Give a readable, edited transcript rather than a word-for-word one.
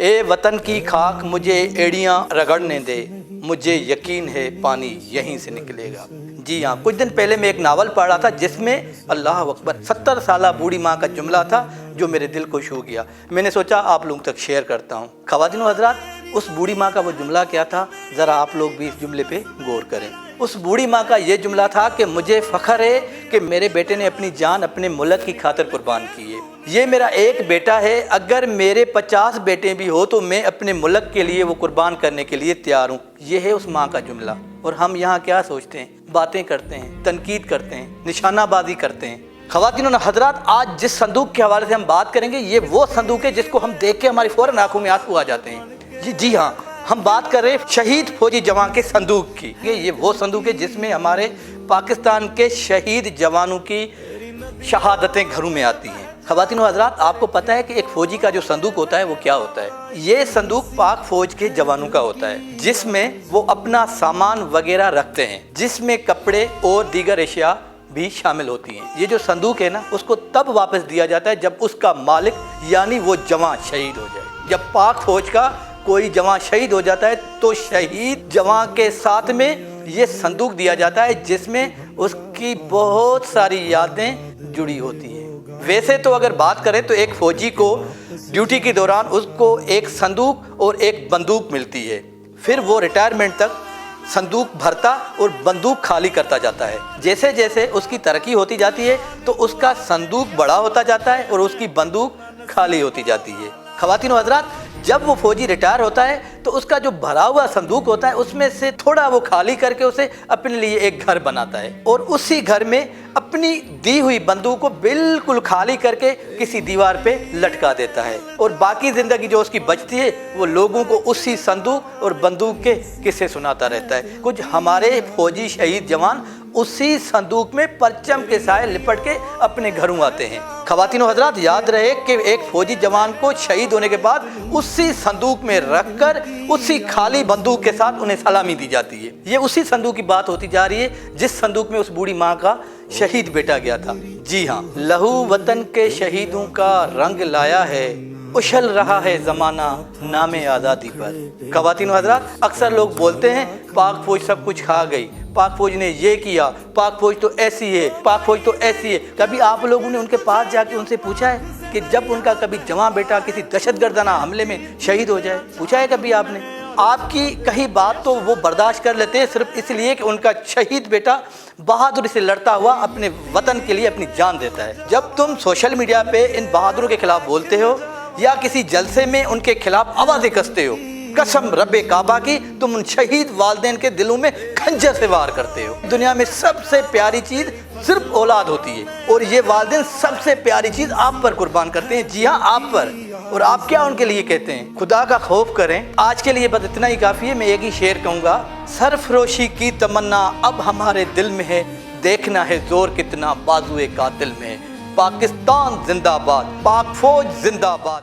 اے وطن کی خاک مجھے ایڑیاں رگڑنے دے، مجھے یقین ہے پانی یہیں سے نکلے گا۔ جی ہاں، کچھ دن پہلے میں ایک ناول پڑھ رہا تھا جس میں اللہ اکبر 70 سالہ بوڑھی ماں کا جملہ تھا جو میرے دل کو چھو گیا۔ میں نے سوچا آپ لوگوں تک شیئر کرتا ہوں۔ خواتین و حضرات، اس بوڑھی ماں کا وہ جملہ کیا تھا، ذرا آپ لوگ بھی اس جملے پہ غور کریں۔ اس بوڑھی ماں کا یہ جملہ تھا کہ مجھے فخر ہے کہ میرے بیٹے نے اپنی جان اپنے ملک کی خاطر قربان کی ہے۔ یہ میرا ایک بیٹا ہے، اگر میرے 50 بیٹے بھی ہو تو میں اپنے ملک کے لیے وہ قربان کرنے کے لیے تیار ہوں۔ یہ ہے اس ماں کا جملہ۔ اور ہم یہاں کیا سوچتے ہیں، باتیں کرتے ہیں، تنقید کرتے ہیں، نشانہ بازی کرتے ہیں۔ خواتین و حضرات، آج جس صندوق کے حوالے سے ہم بات کریں گے یہ وہ صندوق ہے جس کو ہم دیکھ کے ہماری فوراً آنکھوں میں آنسو آ جاتے ہیں۔ جی ہاں، ہم بات کر رہے ہیں شہید فوجی جوان کے صندوق کی۔ یہ وہ صندوق ہے جس میں ہمارے پاکستان کے شہید جوانوں کی شہادتیں گھروں میں آتی ہیں۔ خواتین و حضرات، آپ کو پتہ ہے کہ ایک فوجی کا جو صندوق ہوتا ہے وہ کیا ہوتا ہے؟ یہ صندوق پاک فوج کے جوانوں کا ہوتا ہے جس میں وہ اپنا سامان وغیرہ رکھتے ہیں، جس میں کپڑے اور دیگر اشیاء بھی شامل ہوتی ہیں۔ یہ جو صندوق ہے نا، اس کو تب واپس دیا جاتا ہے جب اس کا مالک یعنی وہ جوان شہید ہو جائے۔ جب پاک فوج کا کوئی جوان شہید ہو جاتا ہے تو شہید جوان کے ساتھ میں یہ صندوق دیا جاتا ہے جس میں اس کی بہت ساری یادیں جڑی ہوتی ہیں۔ ویسے تو اگر بات کریں تو ایک فوجی کو ڈیوٹی کے دوران اس کو ایک صندوق اور ایک بندوق ملتی ہے، پھر وہ ریٹائرمنٹ تک صندوق بھرتا اور بندوق خالی کرتا جاتا ہے۔ جیسے جیسے اس کی ترقی ہوتی جاتی ہے تو اس کا صندوق بڑا ہوتا جاتا ہے اور اس کی بندوق خالی ہوتی جاتی ہے۔ خواتین و حضرات، جب وہ فوجی ریٹائر ہوتا ہے تو اس کا جو بھرا ہوا صندوق ہوتا ہے اس میں سے تھوڑا وہ خالی کر کے اسے اپنے لیے ایک گھر بناتا ہے اور اسی گھر میں اپنی دی ہوئی بندوق کو بالکل خالی کر کے کسی دیوار پہ لٹکا دیتا ہے، اور باقی زندگی جو اس کی بچتی ہے وہ لوگوں کو اسی صندوق اور بندوق کے قصے سناتا رہتا ہے۔ کچھ ہمارے فوجی شہید جوان اسی صندوق میں پرچم کے سائے لپٹ کے اپنے گھروں آتے ہیں۔ خواتین و حضرات، یاد رہے کہ ایک فوجی جوان کو شہید ہونے کے بعد اسی صندوق میں رکھ کر اسی خالی بندوق کے ساتھ انہیں سلامی دی جاتی ہے۔ یہ اسی صندوق کی بات ہوتی جا رہی ہے جس صندوق میں اس بوڑھی ماں کا شہید بیٹا گیا تھا۔ جی ہاں، لہو وطن کے شہیدوں کا رنگ لایا ہے، اچھل رہا ہے زمانہ نام آزادی پر۔ خواتین و حضرات، اکثر لوگ بولتے ہیں پاک فوج سب کچھ کھا گئی، پاک فوج نے یہ کیا، پاک فوج تو ایسی ہے، پاک فوج تو ایسی ہے۔ کبھی آپ لوگوں نے ان کے پاس جا کے ان سے پوچھا ہے کہ جب ان کا کبھی جوان بیٹا کسی دہشت گردانہ حملے میں شہید ہو جائے، پوچھا ہے کبھی آپ نے؟ آپ کی کہیں بات تو وہ برداشت کر لیتے ہیں صرف اس لیے کہ ان کا شہید بیٹا بہادری سے لڑتا ہوا اپنے وطن کے لیے اپنی جان دیتا ہے۔ جب تم سوشل میڈیا پہ ان بہادروں کے خلاف بولتے ہو یا کسی جلسے میں ان کے خلاف آوازیں کستے ہو، قسم رب کعبہ کی تم ان شہید والدین کے دلوں میں خنجر سے وار کرتے ہو۔ دنیا میں سب سے پیاری چیز صرف اولاد ہوتی ہے اور یہ والدین سب سے پیاری چیز آپ پر قربان کرتے ہیں۔ جی ہاں، آپ پر۔ اور آپ کیا ان کے لیے کہتے ہیں؟ خدا کا خوف کریں۔ آج کے لیے بس اتنا ہی کافی ہے۔ میں ایک ہی شعر کہوں گا، سرفروشی کی تمنا اب ہمارے دل میں ہے، دیکھنا ہے زور کتنا بازوئے قاتل میں ہے۔ پاکستان زندہ باد، پاک فوج زندہ باد۔